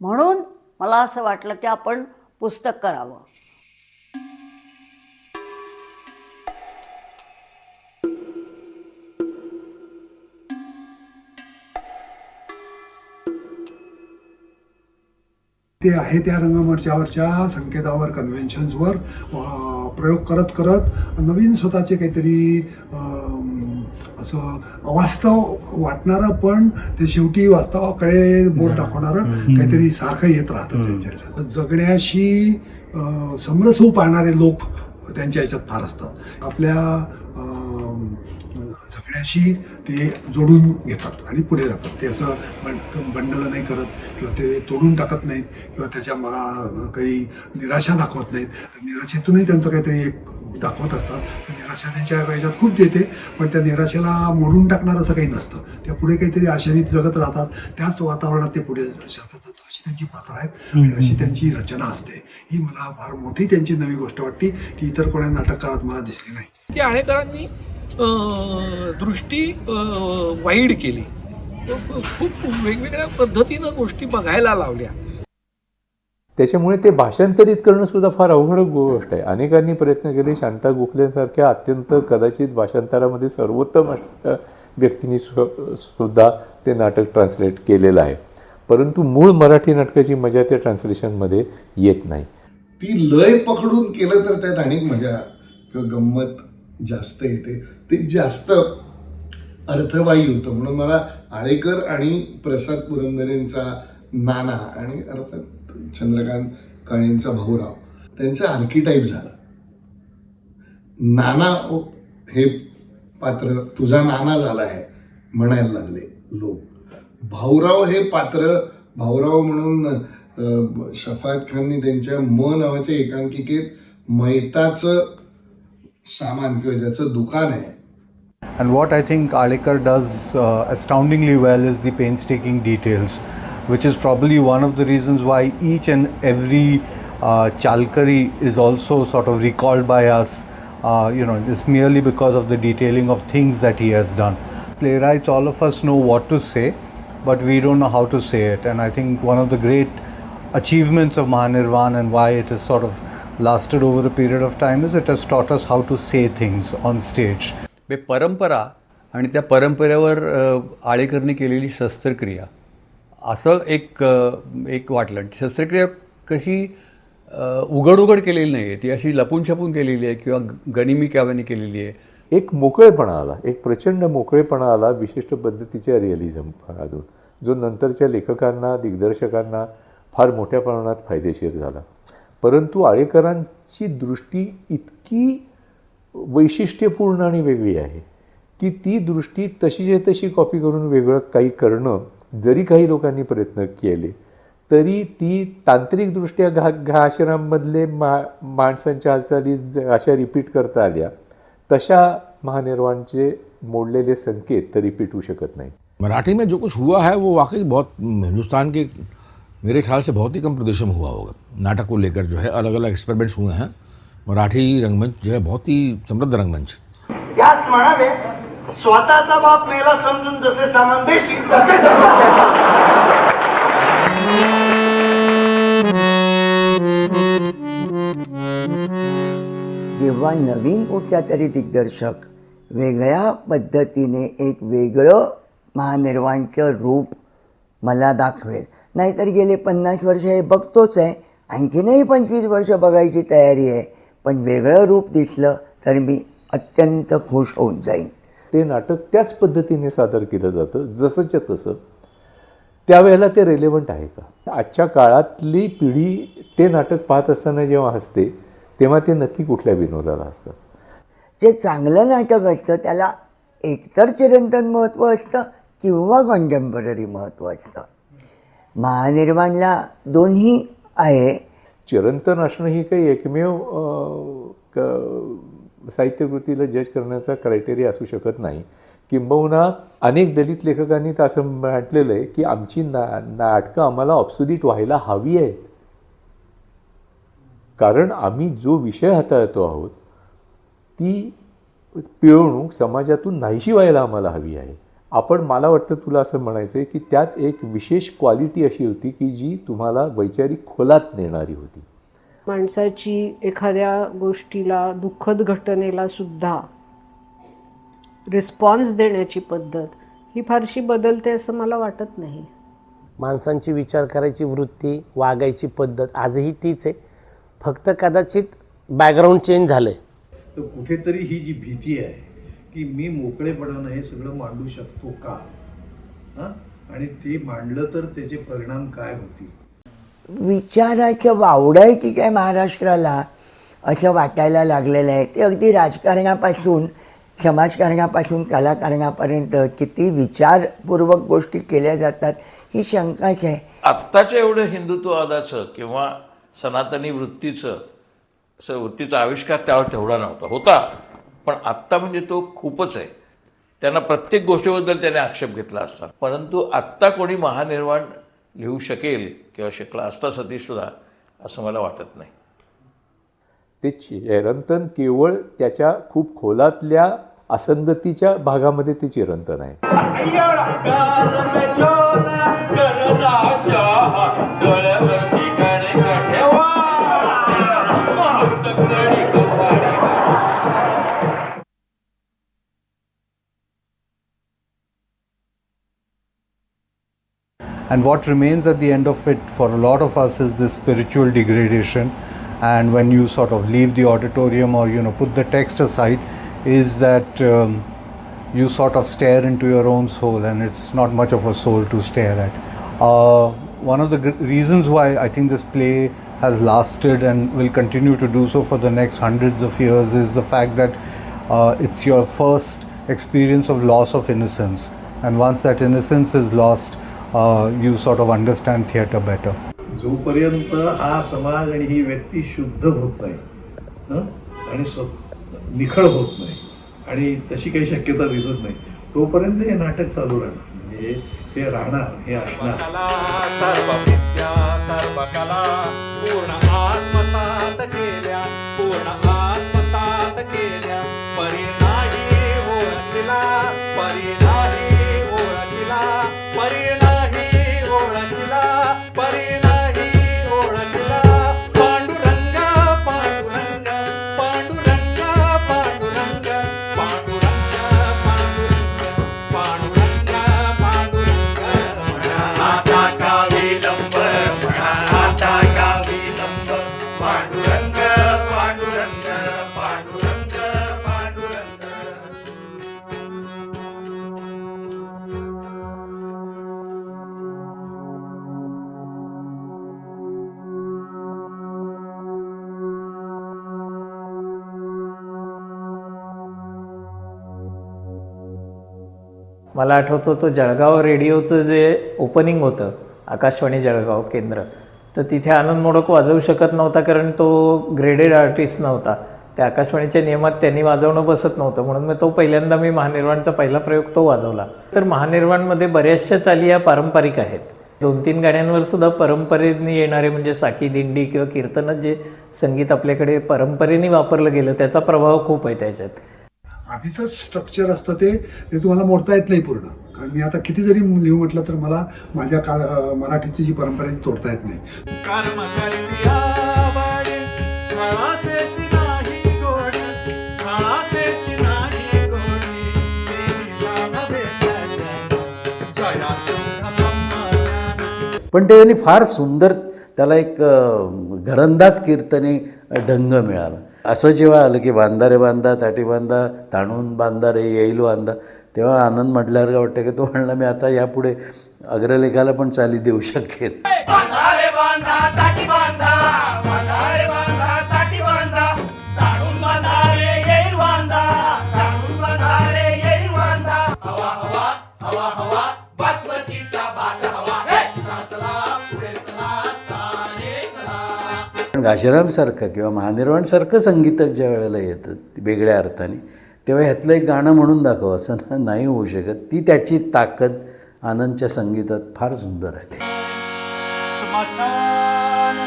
म्हणून मला असं वाटलं की आपण पुस्तक करावं. ते आहे त्या रंगमंचावरच्या संकेतावर, कन्व्हेन्शन्सवर प्रयोग करत करत नवीन स्वतःचे काहीतरी असं अवास्तव वाटणारं पण ते शेवटी वास्तवाकडे बोट दाखवणारं काहीतरी सारखं येत राहतं त्यांच्या ह्याच्यात. जगण्याशी समरस होऊ पाहणारे लोक त्यांच्या ह्याच्यात फार असतात. आपल्या जगण्याशी ते जोडून घेतात आणि पुढे जातात. ते असं बंडलं नाही करत किंवा ते तोडून टाकत नाहीत किंवा त्याच्या काही निराशा दाखवत नाहीत. निराशेतूनही त्यांचं काहीतरी एक दाखवत असतात. तर निराशा त्यांच्या ह्याच्यात खूप येते, पण त्या निराशेला मोडून टाकणार असं काही नसतं. त्या पुढे काहीतरी आशानीत जगत राहतात. त्याच वातावरणात ते पुढे शकतात. अशी त्यांची पात्र आहेत आणि अशी त्यांची रचना असते. ही मला फार मोठी त्यांची नवी गोष्ट वाटते, ती इतर कोणा नाटककारात मला दिसली नाही. की आळेकरांनी दृष्टी वाईड केली, खूप वेगवेगळ्या पद्धतीनं गोष्टी बघायला लावल्या. त्याच्यामुळे ते भाषांतरित करणं सुद्धा फार अवघड गोष्ट आहे. अनेकांनी प्रयत्न केले. शांता गोखलेंसारख्या अत्यंत कदाचित भाषांतरामध्ये सर्वोत्तम व्यक्तींनी सुद्धा ते नाटक ट्रान्सलेट केलेलं आहे, परंतु मूळ मराठी नाटकाची मजा त्या ट्रान्सलेशनमध्ये येत नाही. ती लय पकडून केलं तर त्यात अनेक मजा किंवा गंमत जास्त येते, ते जास्त अर्थवाही होतं. म्हणून मला आळेकर आणि प्रसाद पुरंदरेंचा नाना आणि अर्थात चंद्रकांत काळेंचा भाऊराव त्यांचं आर्किटाईप झालं. नाना हे पात्र तुझा नाना झाला आहे म्हणायला लागले लोक. भाऊराव हे पात्र भाऊराव म्हणून शफात खाननी त्यांच्या नावाच्या एकांकिकेत मैताचं सामान किंवा ज्याचं दुकान आहे. And what I think Alekar does astoundingly well is the painstaking details, which is probably one of the reasons why each and every Chalkari is also sort of recalled by us, just merely because of the detailing of things that he has done. Playwrights, all of us know what to say, but we don't know how to say it. And I think one of the great achievements of Mahanirvan and why it has sort of lasted over a period of time is it has taught us how to say things on stage. परंपरा आणि त्या परंपरेवर आळेकरने केलेली शस्त्रक्रिया असं एक वाटलं. शस्त्रक्रिया कशी उघड केलेली नाही आहे, ती अशी लपून छपून केलेली आहे किंवा गनिमी काव्याने केलेली आहे. एक मोकळेपणा आला, एक प्रचंड मोकळेपणा आला विशिष्ट पद्धतीच्या रिअलिझममधून, जो नंतरच्या लेखकांना दिग्दर्शकांना फार मोठ्या प्रमाणात फायदेशीर झाला. परंतु आळेकरांची दृष्टी इतकी वैशिष्ट्यपूर्ण आणि वेगळी आहे की ती दृष्टी तशीच्या तशी कॉपी करून वेगळं काही करणं जरी काही लोकांनी प्रयत्न केले तरी ती तांत्रिकदृष्ट्या आश्रमामधले माणसांच्या हालचाली अशा रिपीट करता आल्या तशा महानिर्वाणचे मोडलेले संकेत तर रिपीट होऊ शकत नाही. मराठी में जो कुछ हुआ है वो वाकई बहुत हिंदुस्तान के मेरे ख्याल से बहुत ही कम प्रदेशों में हुआ होगा. नाटक को लेकर जो है अलग अलग एक्सपेरिमेंट्स हुए हैं. मराठी रंगमंच जो है बहुत ही समृद्ध रंगमंच. याच म्हणावे स्वतःचा बाप मेला समजून जसे सामान देशील जेव्हा नवीन कुठल्या तरी दिग्दर्शक वेगळ्या पद्धतीने एक वेगळं महानिर्वाणचं रूप मला दाखवेल, नाहीतर गेले 50 वर्ष हे बघतोच आहे, आणखीनही 25 वर्ष बघायची तयारी आहे, पण वेगळं रूप दिसलं तर मी अत्यंत खुश होऊन जाईन. ते नाटक त्याच पद्धतीने सादर केलं जातं जसंच्या तसं. त्यावेळेला ते रेलेवंट आहे का? आजच्या काळातली पिढी ते नाटक पाहत असताना जेव्हा हसते तेव्हा ते नक्की कुठल्या विनोदाला असतं. जे चांगलं नाटक असतं त्याला एकतर चिरंतन महत्त्व असतं किंवा कंटेम्पररी महत्त्व असतं. महानिर्वाणला दोन्ही आहे. चिरंतन असणं ही काही एकमेव साहित्यकृतीला जज करण्याचा क्रायटेरिया असू शकत नाही. किंबहुना अनेक दलित लेखकांनी तर असं म्हटलेलं आहे की आमची नाटकं आम्हाला ऑब्सोल्यूट व्हायला हवी आहेत, कारण आम्ही जो विषय हाताळतो आहोत ती पिळवणूक समाजातून नाहीशी व्हायला आम्हाला हवी आहे. आपण मला वाटतं तुला असं म्हणायचं आहे की त्यात एक विशेष क्वालिटी अशी होती की जी तुम्हाला वैचारिक खोलात नेणारी होती. माणसाची एखाद्या गोष्टीला दुःखद घटनेला सुद्धा रिस्पॉन्स देण्याची पद्धत ही फारशी बदलते असं मला वाटत नाही. माणसांची विचार करायची वृत्ती, वागायची पद्धत आजही तीच आहे, फक्त कदाचित बॅकग्राऊंड चेंज झालंय. तर कुठेतरी ही जी भीती आहे की मी मोकळेपणानं हे सगळं मांडू शकतो का, आणि ते मांडलं तर त्याचे परिणाम काय होतील. विचाराचं वावडं आहे की काय महाराष्ट्राला असं वाटायला लागलेलं आहे. ते अगदी राजकारणापासून समाजकारणापासून कलाकारणापर्यंत किती विचारपूर्वक गोष्टी केल्या जातात ही शंकाच आहे. आत्ताच्या एवढं हिंदुत्ववादाचं किंवा सनातनी वृत्तीचा आविष्कार त्यावर तेवढा नव्हता, होता, पण आत्ता म्हणजे तो खूपच आहे. त्यांना प्रत्येक गोष्टीबद्दल त्याने आक्षेप घेतला असता, परंतु आत्ता कोणी महानिर्वाण लिहू शकेल किंवा शिकला असता सतीशसुद्धा असं मला वाटत नाही. ते चिरंतन केवळ त्याच्या खूप खोलातल्या असंगतीच्या भागामध्ये ते चिरंतन आहे. And what remains at the end of it for a lot of us is this spiritual degradation. And when you sort of leave the auditorium or put the text aside, is that you sort of stare into your own soul, and it's not much of a soul to stare at. One of the reasons why I think this play has lasted and will continue to do so for the next hundreds of years is the fact that it's your first experience of loss of innocence, and once that innocence is lost, you sort of understand theatre better. जोपर्यंत हा समाज आणि ही व्यक्ती शुद्ध होत नाही आणि निखळ होत नाही आणि तशी काही शक्यता दिसत नाही, तोपर्यंत हे नाटक चालू राहणार. म्हणजे हे राहणार, हे असणार. सर्व विद्या सर्व कला पूर्ण आत्मसात केल्या, पूर्ण आत्मसात केल्या, परिणाही ओळखिला, परिणाही ओळखिला, परिणाही ओळखिला, परिणाही ओळखिला. पांडुरंग पांडुरंग पांडुरंग पांडुरंग पांडुरंग पांडुरंग पांडुरंग आता का विलंब, आता का विलंब, पांडुरंग पांडुरंग पांडुरंग पांडुरंग. मला आठवतं तो जळगाव रेडिओचं जे ओपनिंग होतं, आकाशवाणी जळगाव केंद्र, तर तिथे आनंद मोडक वाजवू शकत नव्हता कारण तो ग्रेडेड आर्टिस्ट नव्हता. त्या आकाशवाणीच्या नियमात त्यांनी वाजवणं बसत नव्हतं, म्हणून मी पहिल्यांदा महानिर्वाणचा पहिला प्रयोग तो वाजवला. तर महानिर्वाणमध्ये बऱ्याचशा चाली या पारंपरिक आहेत. 2-3 गाण्यांवर सुद्धा परंपरेने येणारे म्हणजे साकी दिंडी किंवा कीर्तनात जे संगीत आपल्याकडे परंपरेने वापरलं गेलं त्याचा प्रभाव खूप आहे त्याच्यात. आधीचं स्ट्रक्चर असतं ते तुम्हाला मोडता येत नाही पूर्ण, कारण मी आता किती जरी लिहू म्हटलं तर मला माझ्या मराठीची जी परंपरा तोडता येत नाही. कर्म करिया वाडे काळासेशी नाही गोड, काळासेशी नाही गोड, तेरी जाण बेसल्या, जया शुद्ध ब्रह्मज्ञान. पण त्यांनी फार सुंदर त्याला एक घरंदाज कीर्तने ढंग मिळाला. असं जेव्हा आलं की बांधा रे बांधा ताटी बांधा ताणून बांधा रे येईल बांधा, तेव्हा आनंद म्हटल्यावर काय वाटतं की तो म्हणला मी आता यापुढे अग्रलेखाला पण चाली देऊ शकेल. बांधा रे बांधा ताटी बांधा, बांधा रे बांधा ताटी बांधा, ताणून बांधा रे येईल बांधा, ताणून बांधा रे येईल बांधा. हवा हवा हवा हवा बासमतीचा भात हवा, हे चला पुढे चला सारे चला. पण घाशीरामसारखं किंवा महानिर्वाणसारखं संगीतक ज्या वेळेला येतं वेगळ्या अर्थाने, तेव्हा ह्यातलं एक गाणं म्हणून दाखव असं नाही होऊ शकत. ती त्याची ताकद आनंदच्या संगीतात फार सुंदर आहे. स्मशान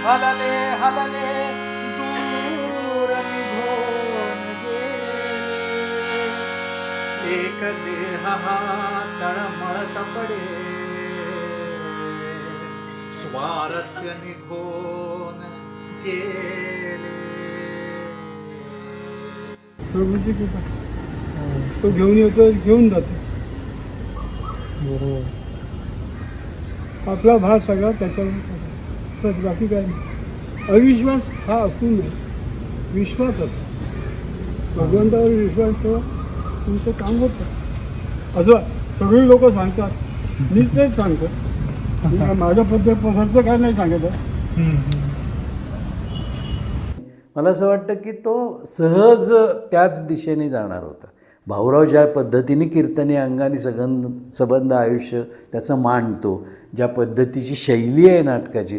हलले हलले दूर निघून गेले, एक देह हा तळमळत पडे, स्वारस्य निघून गेले. तो घेऊन येतो, घेऊन जातो. बरोबर, आपला भाग सगळा त्याच्यावर, बाकी काय नाही. अविश्वास हा असू नये, विश्वास असतो. भगवंतावर विश्वास ठेवा, तुमचं काम होतं. असं सगळी लोक सांगतात, मीच तेच सांगतो. माझ्या पद्धतीचं काय नाही सांगत आहे. मला असं वाटतं की तो सहज त्याच दिशेने जाणार होता. भाऊराव ज्या पद्धतीने कीर्तनी अंगाने सबंध आयुष्य त्याचं मांडतो, ज्या पद्धतीची शैली आहे नाटकाची,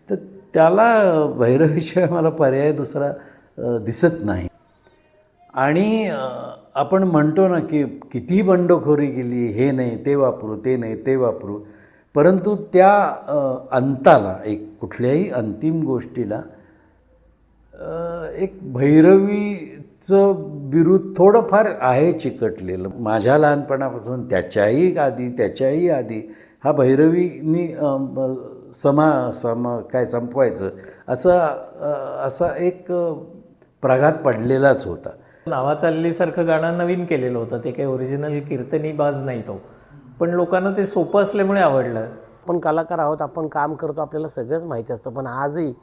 तर त्याला भैरवीशिवाय मला पर्याय दुसरा दिसत नाही. आणि आपण म्हणतो ना की कितीही बंडखोरी केली, हे नाही ते वापरू, ते नाही ते वापरू, परंतु त्या अंताला, एक कुठल्याही अंतिम गोष्टीला एक भैरवीचं बिरुद थोडंफार आहे चिकटलेलं. माझ्या लहानपणापासून त्याच्याही आधी हा भैरवीनी संपवायचं असा एक प्रघात पडलेलाच होता. नावा चाललीसारखं गाणं नवीन केलेलं होतं, ते काही ओरिजिनल कीर्तनी बाज नाही तो, पण लोकांना ते सोपं असल्यामुळे आवडलं. आपण कलाकार आहोत, आपण काम करतो, आपल्याला सगळंच माहिती असतं, पण आजही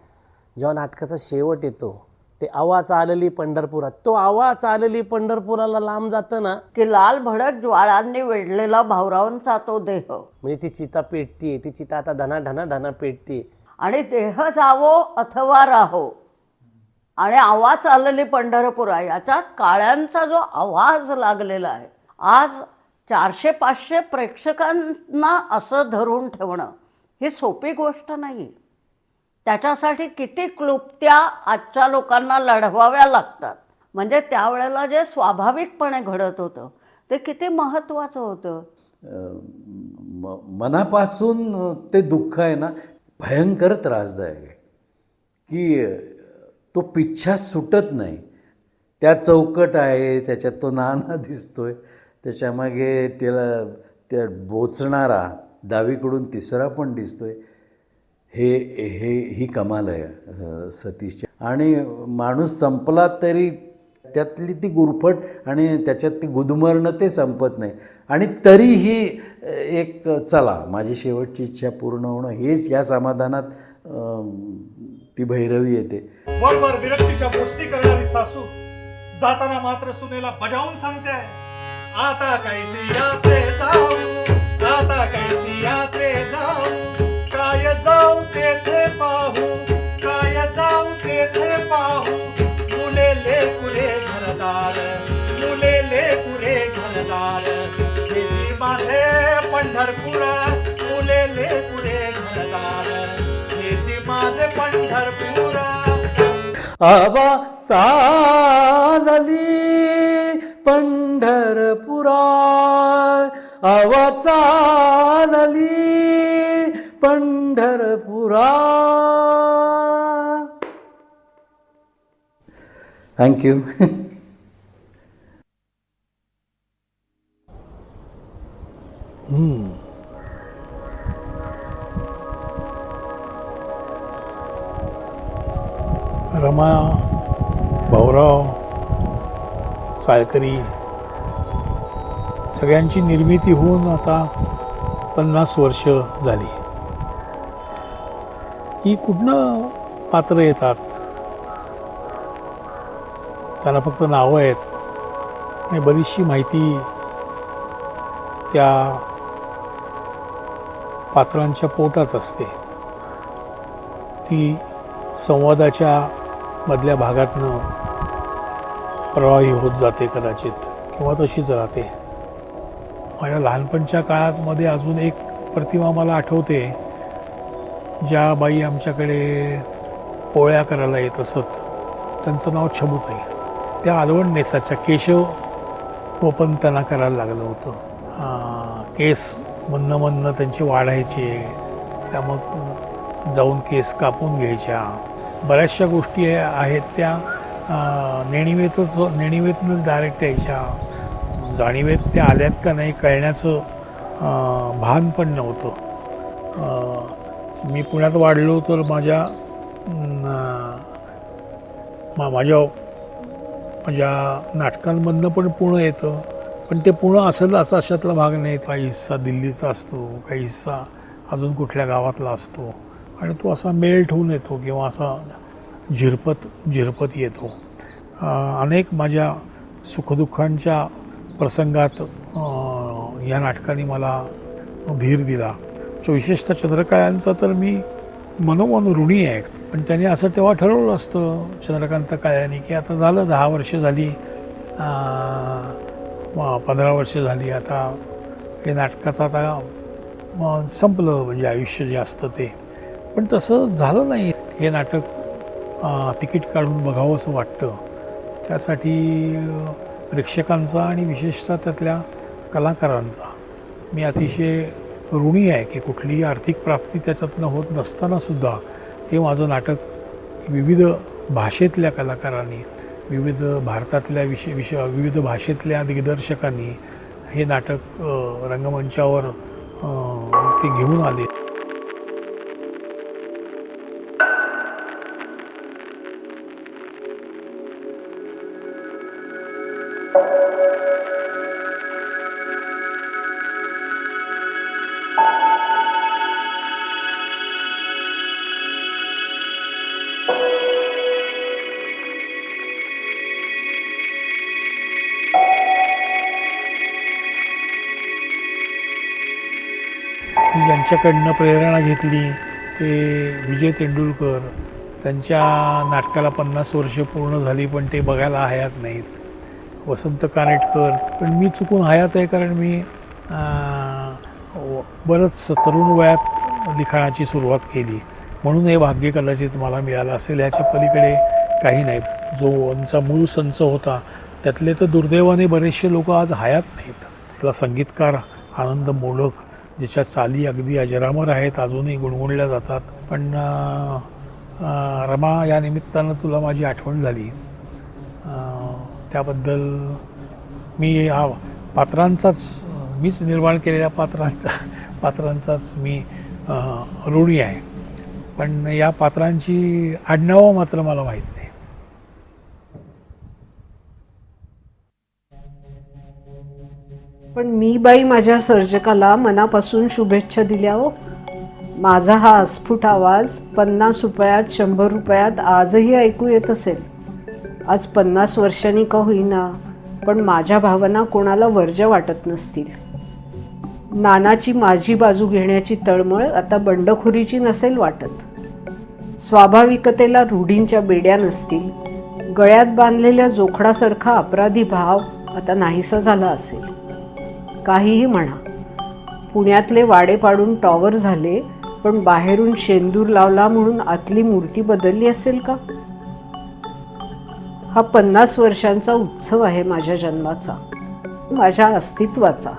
जेव्हा नाटकाचा शेवट येतो ते आवाज आलेली पंढरपुरात, तो आवाज आलेली पंढरपुराला लांब जातं ना, की लाल भडक ज्वाळांनी वेढलेला भाऊरावांचा तो देह, म्हणजे ती चिता पेटतीये, ती चिता आता धना पेटतीये. आणि देह जावो अथवा राहो, आणि आवाज आलेली पंढरपुरा, याच्यात काळ्यांचा जो आवाज लागलेला आहे, आज 400-500 प्रेक्षकांना असं धरून ठेवणं ही सोपी गोष्ट नाही. त्याच्यासाठी किती क्लुप्त्या आजच्या लोकांना लढवाव्या लागतात. म्हणजे त्यावेळेला जे स्वाभाविकपणे घडत होतं ते किती महत्त्वाचं होतं. मनापासून ते दुःख आहे ना, भयंकर त्रासदायक आहे की तो पिच्छा सुटत नाही. त्या चौकट आहे, त्याच्यात तो नाना दिसतोय, त्याच्यामागे त्या बोचणारा डावीकडून तिसरा पण दिसतोय. ही कमाल आहे सतीशची. आणि माणूस संपला तरी त्यातली ती गुरफट आणि त्याच्यात ती गुदमरणं ते संपत नाही. आणि तरीही एक चला माझी शेवटची इच्छा पूर्ण होणं, हेच या समाधानात ती भैरवी येते. वरवर विरक्तीच्या गोष्टी करणारी सासू जाताना मात्र सुनेला बजावून सांगते, आता कैसी यात्रे जाऊ, आता कैसी यात्रे जाऊ, काय जाऊ तेथे पाहू, काय जाऊ तेथे पाहू, मुले लेकुरे घरदार, मुले लेकुरे घरदार, हे जी माझे पंढरपुरा, मुले लेकुरे घरदार, हे जी माझे पंढरपुरा. आवा चालली पंढरपुरा, आवा चालली पंढरपुरा. थँक्यू. रमा, भाऊराव, साळकरी सगळ्यांची निर्मिती होऊन आता 50 वर्ष झाली. ही कुठनं पात्र येतात, त्यांना फक्त नावं आहेत आणि बरीचशी माहिती त्या पात्रांच्या पोटात असते. ती संवादाच्या मधल्या भागातनं प्रवाही होत जाते कदाचित, किंवा तशीच राहते. माझ्या लहानपणच्या काळामध्ये अजून एक प्रतिमा मला आठवते. ज्या बाई आमच्याकडे पोळ्या करायला येत असत, त्यांचं नाव छबुताई. त्या आलवण नेसाच्या केशव वपन त्यांना करायला लागलं होतं. केस म्हणणं त्यांची वाढायचे, त्या मग जाऊन केस कापून घ्यायच्या. बऱ्याचशा गोष्टी आहेत त्या नेणिवेतनंच डायरेक्ट यायच्या. जाणीवेत त्या आल्यात का नाही कळण्याचं भान पण नव्हतं. मी पुण्यात वाढलो तर माझ्या नाटकांमधनं पण पुणं येतं, पण ते पुणं असेल असं अशातला भाग नाही. काही हिस्सा दिल्लीचा असतो, काही हिस्सा अजून कुठल्या गावातला असतो, आणि तो असा मेल्ट होऊन येतो किंवा असा झिरपत येतो. अनेक माझ्या सुखदुःखांच्या प्रसंगात या नाटकाने मला धीर दिला. विशेषतः चंद्रकाळ्यांचा तर मी मनोमन ऋणी आहे. पण त्यांनी असं तेव्हा ठरवलं असतं चंद्रकांत काळ्यांनी की आता झालं 10 वर्ष झाली, 15 वर्ष झाली आता हे नाटकाचं आता संपलं, म्हणजे आयुष्य जे असतं ते. पण तसं झालं नाही. हे नाटक तिकीट काढून बघावं असं वाटतं. त्यासाठी प्रेक्षकांचा आणि विशेषतः त्यातल्या कलाकारांचा मी अतिशय ऋणी आहे की कुठलीही आर्थिक प्राप्ती त्याच्यातनं होत नसतानासुद्धा हे माझं नाटक विविध भाषेतल्या कलाकारांनी, विविध भारतातल्या विविध भाषेतल्या दिग्दर्शकांनी हे नाटक रंगमंचावर ते घेऊन आले. मी ज्यांच्याकडनं प्रेरणा घेतली ते विजय तेंडुलकर. त्यांच्या नाटकाला 50 वर्ष पूर्ण झाली पण ते बघायला हयात नाहीत. वसंत कानेटकर, पण मी चुकून हयात आहे कारण मी बरंच तरुण वयात लिखाणाची सुरुवात केली म्हणून हे भाग्य कदाचित मला मिळालं असेल. ह्याच्या पलीकडे काही नाही. जो आमचा मूळ संच होता त्यातले तर दुर्दैवाने बरेचसे लोक आज हयात नाहीत. त्याला संगीतकार आनंद मोडक, ज्याच्या चाली अगदी अजरामर आहेत, अजूनही गुणगुणल्या जातात. पण रमा, या निमित्तानं तुला माझी आठवण झाली. त्याबद्दल मी हा मीच निर्माण केलेल्या पात्रांचाच मी ऋणी आहे. पण या पात्रांची आडनावं मात्र मला माहीत नाही. पण मी बाई माझ्या सर्जकाला मनापासून शुभेच्छा दिल्या हो. माझा हा अस्फुट आवाज 50 रुपयात 100 रुपयात आजही ऐकू येत असेल. आज 50 वर्षांनी का होईना पण माझ्या भावना कोणाला वर्ज्य वाटत नसतील. नानाची माझी बाजू घेण्याची तळमळ आता बंडखोरीची नसेल वाटत. स्वाभाविकतेला रूढींच्या बेड्या नसतील. गळ्यात बांधलेल्या जोखडासारखा अपराधी भाव आता नाहीसा झाला असेल. काहीही म्हणा, पुण्यातले वाडे पाडून टॉवर झाले पण बाहेरून शेंदूर लावला म्हणून आतली मूर्ती बदलली असेल का? हा 50 वर्षांचा उत्सव आहे माझ्या जन्माचा, माझ्या अस्तित्वाचा.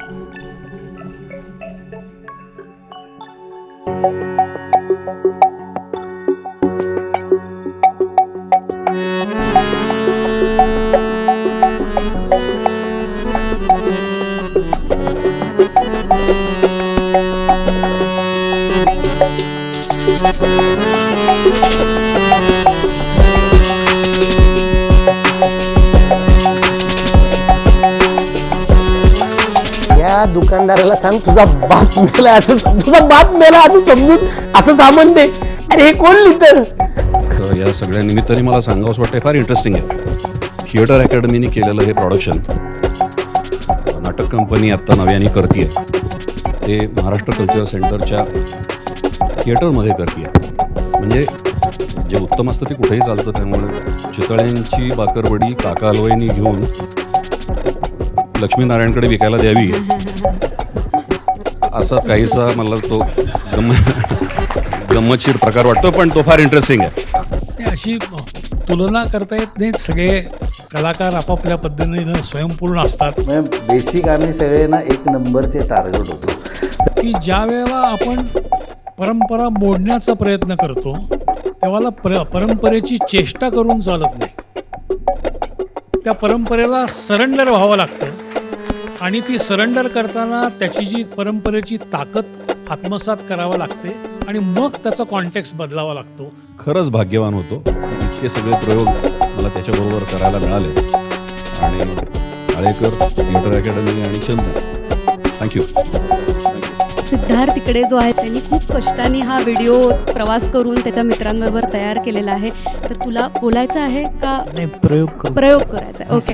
या दुकानदाराला सांग तुझा बाप मेला असं समजून असं सामान दे. अरे हे कोण लिहितं? तर या सगळ्या निमित्ताने मला सांगावंसं वाटतं फार इंटरेस्टिंग आहे. थिएटर अकॅडमीने केलेलं हे प्रोडक्शन नाटक कंपनी आत्ता नव्याने करते. ते महाराष्ट्र कल्चरल सेंटरच्या थिएटरमध्ये करते. म्हणजे जे उत्तम असतं ते कुठेही चालतं. त्यामुळे चितळ्यांची बाकरवडी काका अलवाईंनी घेऊन लक्ष्मीनारायणकडे विकायला द्यावी असा काहीसा मला तो गंमतशीर प्रकार वाटतो. पण तो फार इंटरेस्टिंग आहे. अशी तुलना करता येत नाही. सगळे कलाकार आपापल्या पद्धतीनं स्वयंपूर्ण असतात. बेसिक आम्ही सगळे ना एक नंबरचे टार्गेट होतो की ज्या वेळेला आपण परंपरा मोडण्याचा प्रयत्न करतो तेव्हा परंपरेची चेष्टा करून चालत नाही. त्या परंपरेला सरेंडर व्हावं लागतं आणि ती सरेंडर करताना त्याची जी परंपरेची ताकद आत्मसात करावं लागते आणि मग त्याचा कॉन्टेक्स्ट बदलावा लागतो. खरंच भाग्यवान होतो. इतके सगळे प्रयोग मला त्याच्याबरोबर करायला मिळाले. आणि आळेकर, थिएटर अकॅडमी आणि चंदू, थँक्यू. सिद्धार्थ इकडे जो आहे त्यांनी खूप कष्टाने हा व्हिडिओ प्रवास करून त्याच्या मित्रांबरोबर तयार केलेला आहे. तर तुला बोलायचं आहे का? नाही, प्रयोग करायचा आहे. ओके.